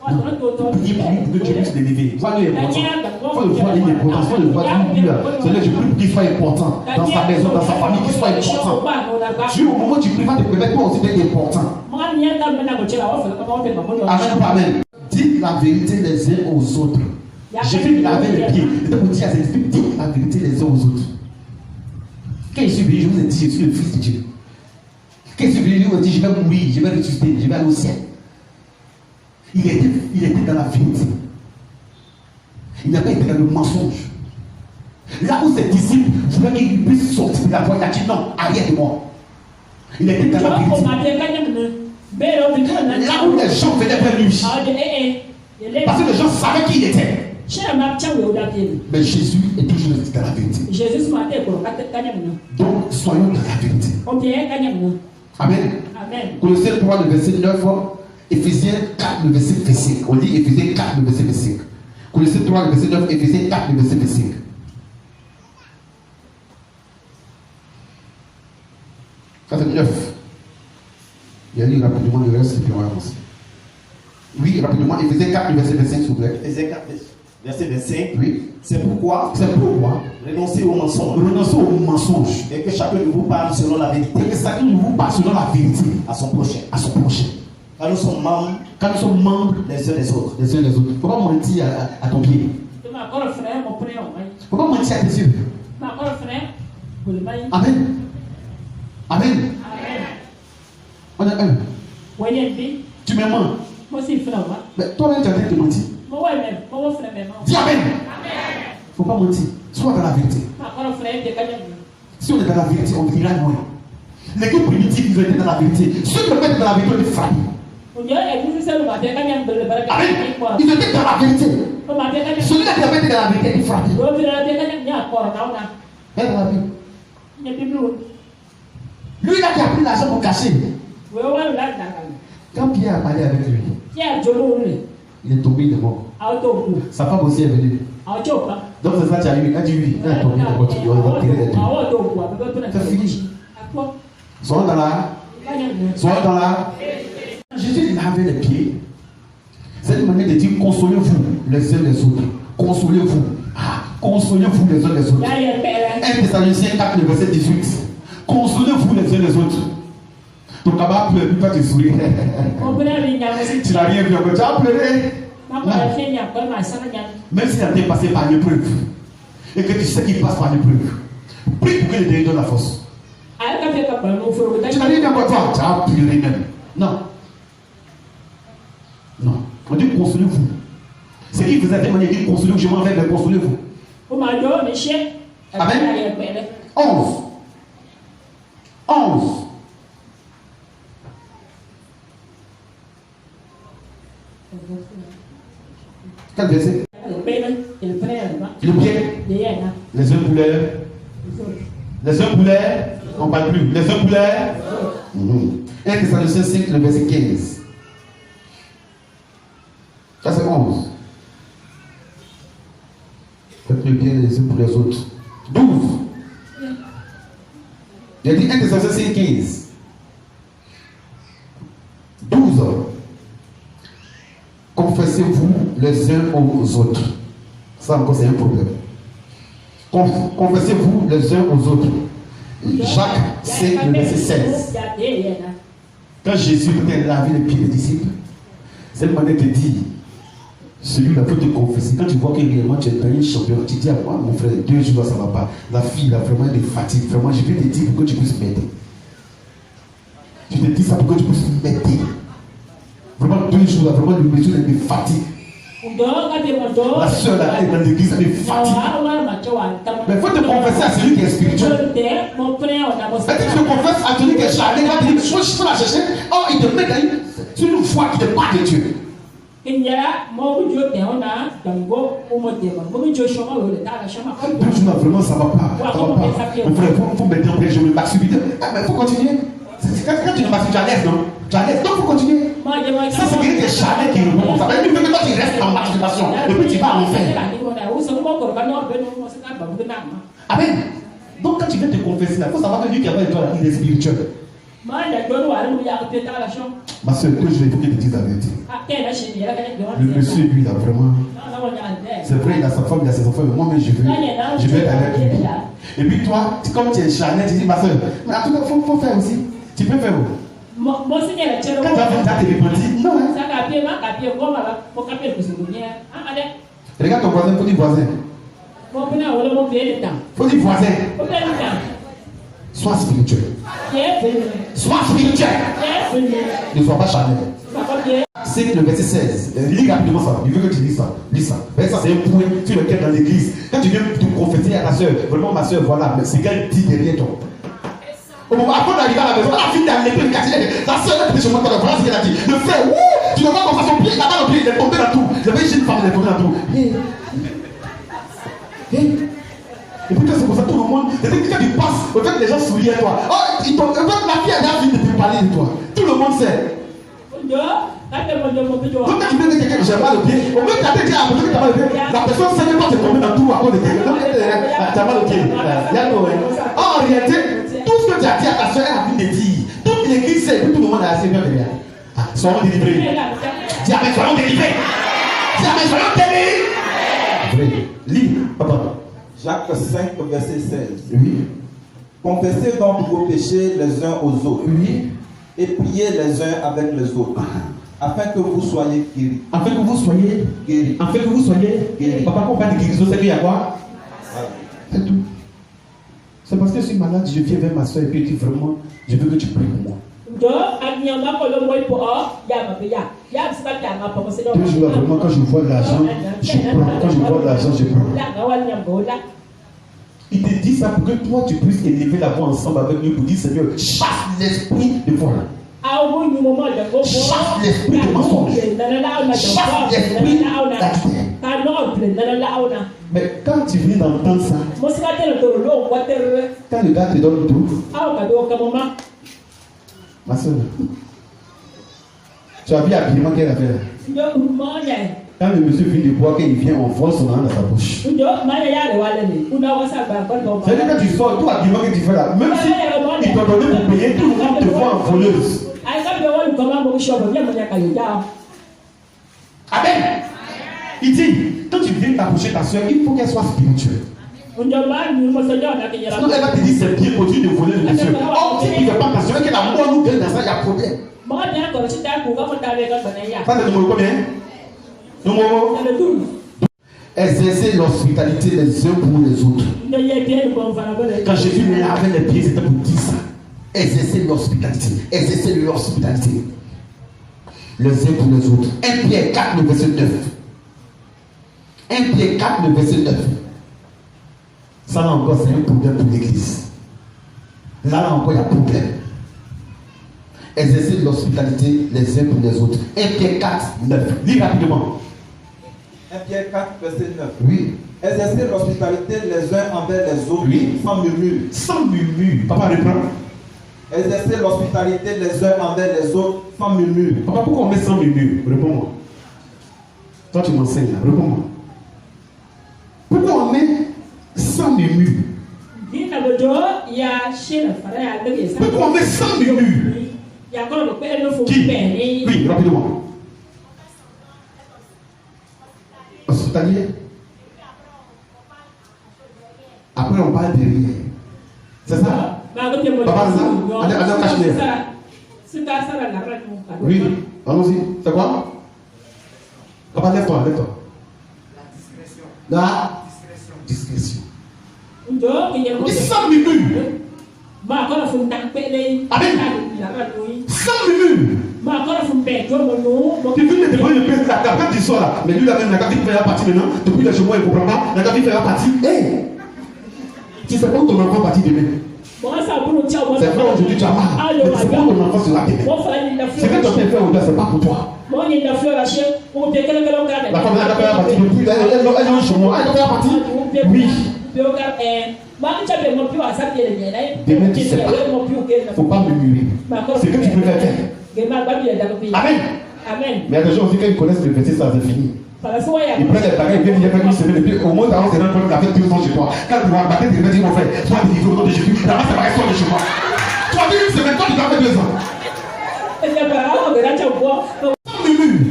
Priez pour lui pour que Dieu puisse l'élever. Vois-le important. Il faut le voir l'importance. Il faut le voir lui. C'est-à-dire, je prie qu'il soit important dans sa maison, dans sa famille, qu'il soit important. Dieu, au moment où tu pries, va te permettre toi aussi d'être important. Amen, amen. Dites la vérité les uns aux autres. J'ai fait laver les pieds. Je vais vous dire à cette fille, dites la vérité les uns aux autres. Quand je suis venu, je vous ai dit, je suis le fils de Dieu. Quand je suis venu, je vous ai dit, je vais mourir, je vais ressusciter, je vais aller au ciel. Il était dans la vérité. Il n'a pas été dans le mensonge. Là où ses disciples voulaient qu'il puisse sortir de la voie, il a dit non, arrière de moi. Il était dans la vérité. Là où les gens venaient vers lui. Parce que les gens savaient qui il était. Mais Jésus est toujours dans la vérité. Donc, soyons dans la vérité. Amen. Colossiens 3, le verset 9. Éphésiens 4, le verset 5. On lit Éphésiens 4, le verset 5. Colossiens 3, le verset 9. Éphésiens 4, le verset 5. Ça, c'est 9. Il y a lu rapidement le reste et puis on va avancer. Oui, rapidement, Éphésiens 4, le verset 25, s'il vous plaît. Éphésiens 4, verset 25. Oui. C'est pourquoi renoncez au mensonge. Renoncez au mensonge. Et que chacun de vous parle selon la vérité. Et que chacun de vous parle selon la vérité. À son prochain. À son prochain. Quand nous sommes membres les uns des autres. Les uns des autres. Il ne faut pas mentir à ton pied. Il ne faut pas mentir à tes yeux. Amen. Amen. On a un. Tu me mens. Mais toi-même, tu as fait de mentir. Dis Amen. Il ne faut pas mentir. Sois dans la vérité. Si on est dans la vérité, on ira loin. L'équipe primitive, ils étaient dans la vérité. Ceux qui étaient dans la vérité, on les frappe. Amen. Ils étaient dans la vérité. Celui-là qui avait été dans la vérité, il frappe. Elle l'a vu. Lui, là qui a pris l'argent pour cacher. Quand Pierre a parlé avec lui, il est tombé, il est mort. Sa femme aussi est venue. Donc c'est ça que tu as eu. Elle a dit oui. Elle est tombée, il va tirer les deux. C'est fini. Soyons dans la. Jésus lavait les pieds. C'est une manière de dire consolez-vous les uns les autres. Consolez-vous. Consolez-vous les uns les autres. 1 Thessaloniciens 4, le verset 18. Consolez-vous les uns les autres. Ton camarade pleure, lui, toi tu souris. Tu n'as rien vu encore. Tu as pleuré. Même s'il a été passé par l'épreuve et que tu sais qu'il passe par l'épreuve, prie pour que le Dieu donne la force. Tu n'as rien vu encore toi. Tu as pleuré même. Non. Non. On dit consolez-vous. C'est qui vous a demandé de dire consolez-vous, je m'en vais, mais consolez-vous. Amen. 11. Quel verset? Le pied. Les œufs poulets. Les œufs poulets. On ne parle plus. Les œufs poulets. 1 Thessaloniciens 5, le verset 15. les autres. 12. J'ai dit 1 Thessaloniciens 15. 12. Confessez-vous les uns aux autres. Ça encore c'est un problème. Confessez-vous les uns aux autres. Jacques 5, le verset 16. Quand Jésus venait laver les pieds des disciples, c'est une manière de dire, celui-là peut te confesser. Quand tu vois que réellement tu es dans un champion, tu dis à moi, mon frère, 2 jours ça ne va pas. La fille a vraiment des fatigues. Vraiment, je vais te dire pour que tu puisses m'aider. Je te dis ça pour que tu puisses m'aider. Vraiment, 2 jours là, vraiment, le monsieur est des fatigues. La soeur là, elle est dans l'église, elle est fatiguée. Mais il faut te confesser à celui qui est spirituel. Et tu te confesses à celui qui est charnel, il va te dire, je peux la chercher. Oh, il te met dans une foi qui ne pas de Dieu. 2 jours là, vraiment, ça ne va pas. Ça va pas. Mon frère, il faut mettre en place, je me masturbé. Mais il faut continuer. Quand tu ne masturbes, tu as l'aise, non? Tu as l'aise, donc il faut continuer. Ça, c'est quelqu'un qui est charnel qui répond comme ça. Mais il veut que toi, tu restes en masturbation. Et puis, tu vas en enfer. Amen. Donc, quand tu viens te confesser, il faut savoir que Dieu qui a fait toi, il est spirituel. Ma soeur, il faut que je te dise la vérité. Le monsieur, lui, il a vraiment. C'est vrai, il a sa femme, il a ses enfants, mais moi-même, je vais être avec lui. Et puis, toi, comme tu es charnel, tu dis, ma soeur, mais en tout cas, il faut faire aussi. Tu peux faire où? Quand tu as fait ça, tu es répandu. Non, hein. Regarde ton voisin, il faut dire voisin. Faut dire voisin. Sois spirituel. Sois spirituel. Ne sois pas charnel. C'est le verset 16. Lis rapidement ça. Il veut que tu lises ça. Lis ça. Ça, c'est un point sur lequel dans l'église. Quand tu viens te confesser à ta soeur, vraiment ma soeur, voilà, mais c'est qu'elle dit derrière toi. Au moment après d'arriver à la maison, la fille a levé le quartier, la soeur est chez moi, voilà ce qu'elle a dit. Le frère, tu ne vois pas comme ça, son pied, là-bas, le pied, il est tombé dans tout. J'avais une femme, elle est tombée dans tout. Et puis c'est pour ça tout le monde, c'est que quand tu passes, au fait les gens sourient à toi. Oh, la fille a envie de te parler de toi. Tout le monde sait. Donc quand tu veux dire que j'ai mal au pied, au même quand tu dis à que tu as mal au pied, la personne sait que toi tu es tombé dans tout à cause de quelqu'un. Donc tu as mal au pied. En réalité, tout ce que tu as dit à ta soeur, elle a pu te dire. Toute l'église sait que tout le monde a assez bien derrière. Soyons délivrés. Dis amen, soyons délivrés. Dis amen, soyons délivrés. Vrai. Lis, papa. Jacques 5, verset 16. Oui. Confessez donc vos péchés les uns aux autres. Oui. Et priez les uns avec les autres. Afin que vous soyez guéris. Afin que vous soyez guéris. Afin que vous soyez guéris. Papa, quand on parle de guérison, c'est qu'il y a quoi? C'est tout. C'est parce que je suis malade, je viens vers ma soeur et puis je dis vraiment, je veux que tu pries pour moi. 2 jours vraiment, quand je vois de l'argent, je prends. Quand je vois de l'argent, je prends. Il te dit ça pour que toi tu puisses élever la voix ensemble avec lui pour dire Seigneur, chasse l'esprit de vol. Chasse l'esprit de mensonge. Chasse l'esprit d'adultère. Mais quand tu viens d'entendre ça, quand le gars te donne tout, ma soeur, tu as vu l'habillement qu'elle a fait. Quand le monsieur finit de boire, qu'il vient, on vole son hand dans sa bouche. C'est-à-dire quand tu sors, tout l'habillement que tu fais là, même si ils t'ont donné pour payer, tout le monde te voit en voleuse. Amen. Il dit, quand tu viens t'approcher ta soeur, il faut qu'elle soit spirituelle. Sinon, elle va te dire, c'est bien continue de voler le monsieur. Or, si tu ne fais pas attention, que la mort nous donne dans ça, il y a problème. Ça, c'est le numéro combien? Numéro 12. Exercer l'hospitalité les uns pour les autres. Quand Jésus me lavait les pieds, c'était pour dire ça. Exercer l'hospitalité. Exercer l'hospitalité. Les uns pour les autres. 1 Pierre 4, le verset 9. 1 Pierre 4, le verset 9. Ça là encore, c'est un problème pour l'église. Là encore, il y a problème. Exercer l'hospitalité les uns pour les autres. 1 Pierre 4, 9. Lis rapidement. 1 Pierre 4, verset 9. Oui. Exercer l'hospitalité les uns envers les autres, oui, sans murmure. Sans murmure. Papa reprend. Exercer l'hospitalité les uns envers les autres, sans murmure. Papa, pourquoi on met sans murmure? Réponds-moi. Toi, tu m'enseignes là. Réponds-moi. Pourquoi on met Mais pour enlever 100 murmures. Qui? Oui, rapidement. Hospitalier. Après, on parle de rien. C'est ça? Papa, c'est ça? Allez, cache-les. Oui, allons-y. C'est quoi? Papa, lève-toi, lève-toi. La discrétion. On dit 100 minutes. Amen. 100 minutes. Tu veux me demander de payer la carte du soir là. Mais lui, la carte, il fait la partie maintenant. Depuis le chemin, il ne comprend pas. La carte, il fait la partie. Hé! Tu sais pas où ton enfant partit demain. C'est vrai, aujourd'hui, tu as mal. Mais c'est pas où ton enfant sera demain. C'est que ton père fait au-delà, c'est pas pour toi. La femme, elle a fait la partie depuis. Elle est chez moi. Elle a fait la partie. Oui. Demain, tu ne sais pas. Il ne faut pas murmurer. C'est que tu peux faire. Amen. Mais il y a des gens aussi, quand ils connaissent le verset, ça c'est fini. Ils prennent les bagages, ils viennent dire une semaine, et puis au moins, avant, c'est un problème, il a fait 2 ans chez toi. Quand tu vas battre, tu vas dire, mon frère, sois délivré au nom de Jésus. Là-bas, c'est pareil, sois de chez moi. Tu vas dire une semaine, toi, tu dois faire 2 ans.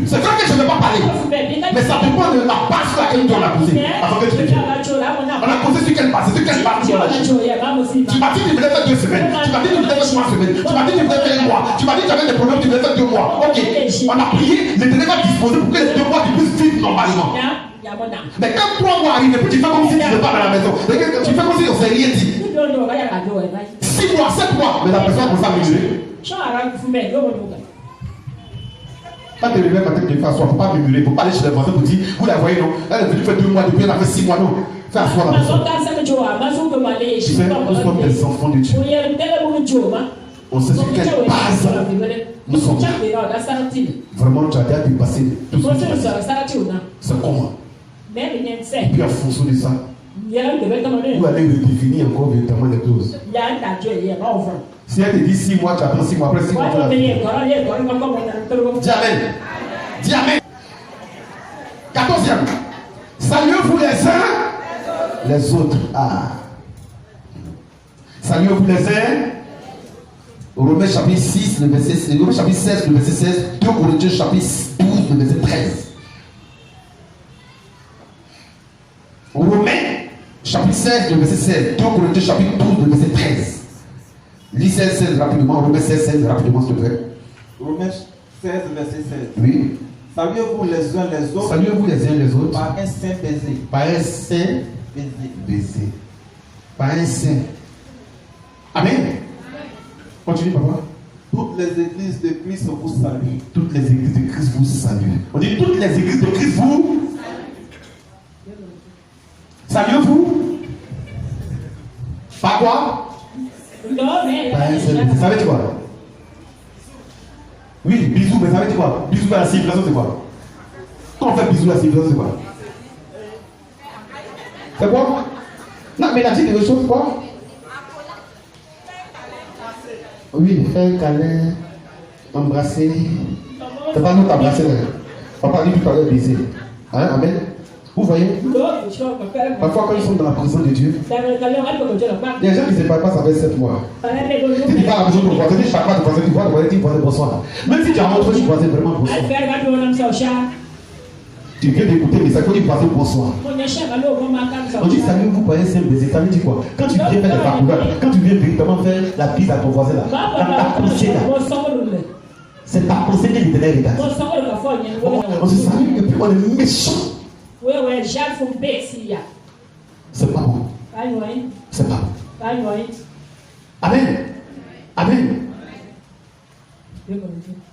C'est vrai que je ne vais pas parler. Mais ça dépend de la base sur laquelle tu en as posé. Avant que tu te dises. On a posé sur quelle base? Sur quelle partie on a dit? Tu m'as dit que tu voulais faire 2 semaines. Tu m'as dit que tu voulais faire 3 semaines. Tu m'as dit que tu voulais faire 1 mois. Tu m'as dit que tu avais des problèmes, tu voulais faire 2 mois. Ok. On a prié, l'Éternel va disposer pour que les 2 mois tu puisses vivre normalement. Mais quand 3 mois arrivent, tu fais comme si tu n'étais pas dans la maison. Tu fais comme si on ne s'est rien dit. 6 mois, 7 mois. Mais la personne commence à mesurer. Pas de lever matin, tu fais asseoir, il ne faut pas murmurer, il ne faut pas aller chez les voisins pour dire, vous la voyez, non? Elle est venue faire 2 mois depuis, elle a fait 6 mois, non? Fais asseoir la personne. Tu sais, nous sommes des enfants de Dieu. On sait sur quelle base nous sommes. Vraiment, tu as déjà dépassé tout ce que tu as. C'est comment? Et puis en fonction de ça, vous allez redéfinir encore véritablement les choses. Si elle te dit 6 mois, tu attends 6 mois, après 6 mois, tu l'as. Dis amen. Dis amen. 14e. Saluez-vous les uns les autres. Ah. Saluez-vous les uns. Romains chapitre 6, le verset 16. Romains chapitre 16, le verset 16. 2 Corinthiens chapitre 12, le verset 13. Romains chapitre 16, le verset 16. 2 Corinthiens chapitre 12, le verset 13. Lis 16 rapidement, Romains 16 rapidement s'il te plaît. Romains 16, verset 16. Oui. Saluez-vous les uns les autres. Saluez-vous les uns les autres. Par un saint baiser. Par un saint baiser. Par un saint. Amen. Continue, papa. Toutes les églises de Christ vous saluent. Toutes les églises de Christ vous saluent. On dit toutes les églises de Christ vous saluez-vous. Par quoi? Ça veut dire quoi? Oui, bisous, mais ça veut dire quoi? Bisous à la civilisation, c'est quoi? Quand on fait bisous à la civilisation, c'est quoi? C'est quoi? Non, mais il a dit quelque chose, quoi? Oui, faire un câlin, embrasser. C'est pas nous t'embrasser, là. Papa dit tout à l'heure baiser. Hein, amen? Vous voyez? Parfois, quand ils sont dans la prison de Dieu, il y a des gens qui ne se parlent pas, ça fait 7 mois. Si tu vas à la maison de voisin, dis chaque fois de voisin, tu vois le voisin, tu vois le bonsoir. Même si tu as montré du voisin, vraiment bonsoir. Tu viens d'écouter, mais ça faut dire voisin bonsoir. On dit salut-vous par un simple baiser. Ça veut dire quoi? Quand tu viens faire des parcours, quand tu viens véritablement faire la bise à ton voisin là, ta pensée là, c'est ta pensée que l'Éternel regarde. On se salue et puis on est méchant. C'est pas bon. C'est pas bon. Amen. Amen.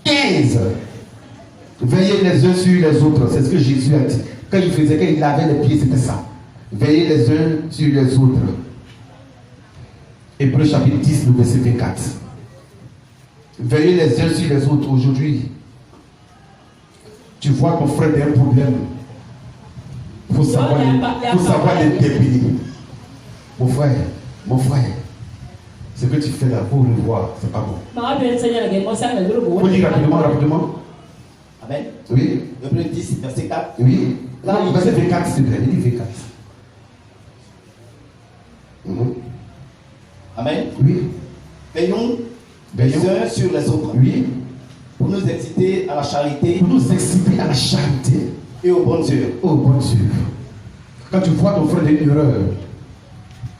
15. Veillez les uns sur les autres. C'est ce que Jésus a dit. Quand il lavait les pieds, c'était ça. Veillez les uns sur les autres. Hébreux chapitre 10, le verset 24. Veillez les uns sur les autres. Aujourd'hui, tu vois ton frère a un problème. Il faut savoir les débiller. Mon frère, ce que tu fais là, pour le voir, c'est pas bon. Faut dire rapidement. Amen. Oui. Hébreux 10, verset 4. Oui. Là, verset 24, s'il te plaît. Il dit 24. Amen. Oui. Veillons les uns sur les autres. Oui. Pour nous exciter à la charité Pour nous exciter à la charité et aux bonnes œuvres. aux bonnes œuvres. Quand tu vois ton frère dans une erreur,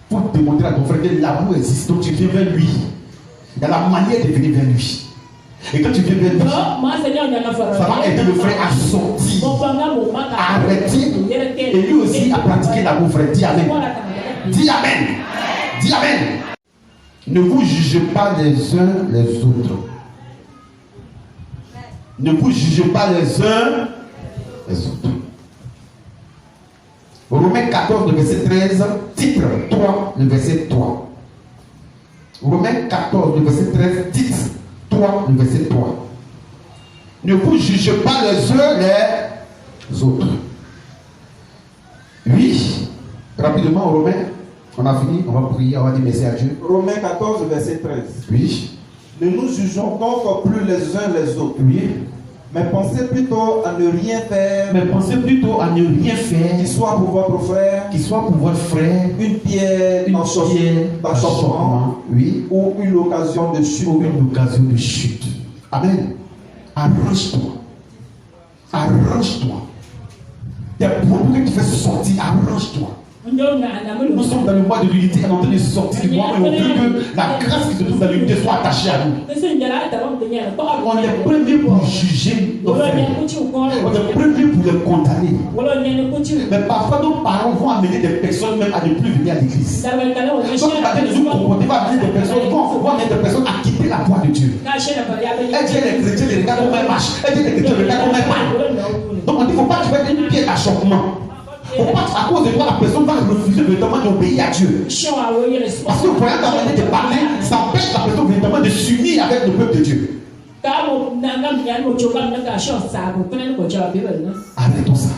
pour démontrer à ton frère que l'amour existe, donc tu viens vers lui. Il y a la manière de venir vers lui. Et quand tu viens vers lui, ça va aider le frère à sortir, à arrêter, et lui aussi à pratiquer l'amour, frère. Dis Amen. Dis Amen. Dis Amen. Ne vous jugez pas les uns les autres. Ne vous jugez pas les uns les autres. Romains 14, le verset 13, titre 3, le verset 3. Romains 14, le verset 13, titre 3, le verset 3. Ne vous jugez pas les uns les autres. Oui, rapidement, Romains, on a fini, on va prier, on va dire merci à Dieu. Romains 14, verset 13. Oui, Ne nous jugeons donc plus les uns les autres, oui. mais pensez plutôt à ne rien faire Mais pensez plutôt à ne rien faire qui soit pour votre frère qui soit pour votre frère une pierre une pierre d'achoppement oui, ou une occasion de chute. ou une occasion de chute. Amen. Arrange-toi. Arrange-toi. Des problèmes que tu fais sortir, arrange-toi. Nous sommes dans le mois de l'unité, on est en train de sortir du mois, mais on veut que la grâce qui se trouve dans l'unité soit attachée à nous. On est premiers pour juger nos frères. On est premiers pour les condamner. Mais parfois, nos parents vont amener des personnes même à ne plus venir à l'église. Donc, nous nous comporter, va amener des personnes, vont amener des personnes à quitter la voie de Dieu. Elle dit les chrétiens, les regards comment ils marchent. Elle dit les chrétiens, les regards comment ils parlent. Donc, on dit, il ne faut pas que tu fasses une pierre d'achoppement. Faut pas à cause de toi, la personne va refuser véritablement d'obéir à Dieu. Parce que le voyant ta manière de parler, ça empêche la personne véritablement de s'unir avec le peuple de Dieu. Arrêtons ça.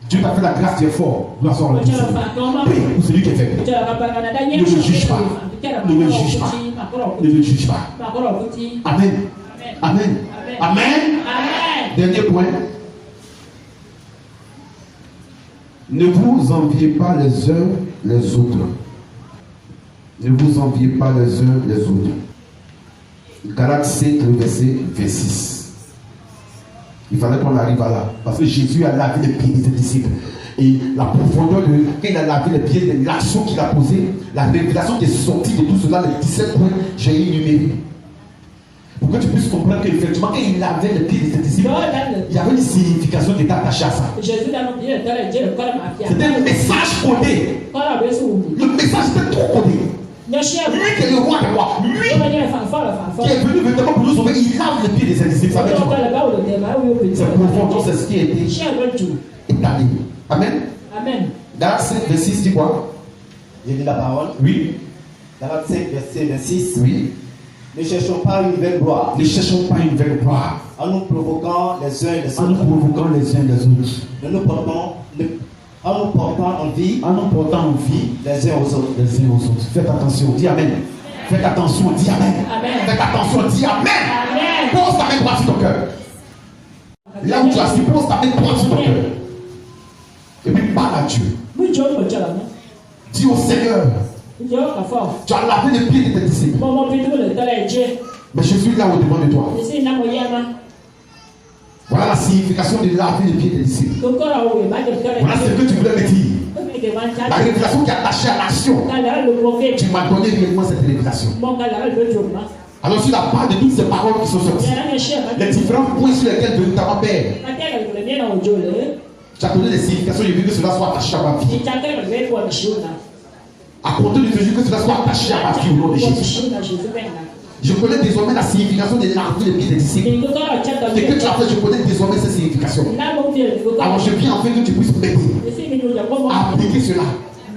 Dieu t'a fait la grâce, tu es fort. Nous sommes là. Prie pour celui qui est faible. Ne le juge pas. Ne le juge pas. Ne le juge pas. Amen. Amen. Amen. Dernier point. Ne vous enviez pas les uns les autres. Ne vous enviez pas les uns les autres. Galates 5, le verset 26. Il fallait qu'on arrive à là. Parce que Jésus a lavé les pieds de ses disciples. Et la profondeur de quand il a lavé les pieds, de l'action qu'il a posée, la révélation qui est sortie de tout cela, les 17 points, j'ai énuméré. Pour que tu puisses comprendre qu'effectivement, quand il lavait les pieds de ses disciples, il y avait une signification qui était attachée à ça. C'était un message codé. Le message était trop codé. Lui qui est le roi des rois, lui qui est venu véritablement pour nous sauver, il lave les pieds de ses disciples. C'est profond, c'est ce qui a été établi. Amen. Galates 5, verset 6, dit quoi? J'ai dit la parole. Oui. Galates 5, verset 26. Oui. Ne cherchons pas une vaine gloire. Ne cherchons pas une vaine gloire. En nous provoquant les uns les En nous autres. provoquant les uns les autres. En nous portant en vie En nous portant en vie les uns aux autres. les uns aux autres. Faites attention, dis Amen. Faites attention, dis Amen. Faites attention, dis Amen. Pose ta main droite sur ton cœur. Là où tu as assis, pose ta main droite sur ton cœur. Et puis parle à Dieu. Dis au Seigneur, tu as lavé les pieds de tes disciples. Mais je suis là au-devant de toi. Voilà la signification de laver les pieds des disciples. Voilà ce que tu voulais me dire. La révélation qui est attachée à l'action. Tu m'as donné réellement cette révélation. Alors sur la part de toutes ces paroles qui sont sorties, les différents points sur lesquels véritablement Père, tu as donné les significations, je veux que cela soit attaché à ma vie. À compter de Jésus, que cela soit attaché à ma vie au nom de Jésus. Je connais désormais la signification de laver les pieds des disciples. Ce que tu as fait, je connais désormais cette signification. Alors je viens en fait que tu puisses m'aider à appliquer cela.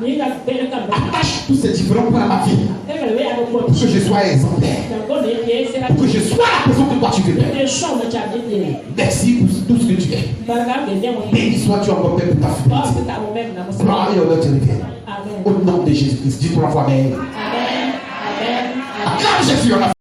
Attache tous ces différents points à ma vie pour que je sois exemplaire, pour que je sois la personne que toi tu veux être. Merci pour tout ce que tu es. Béni sois-tu encore Père pour ta fidélité. Gloire et honneur te reviennent. Au nom de Jésus-Christ, dis 3 fois Amen. Acclame Jésus en la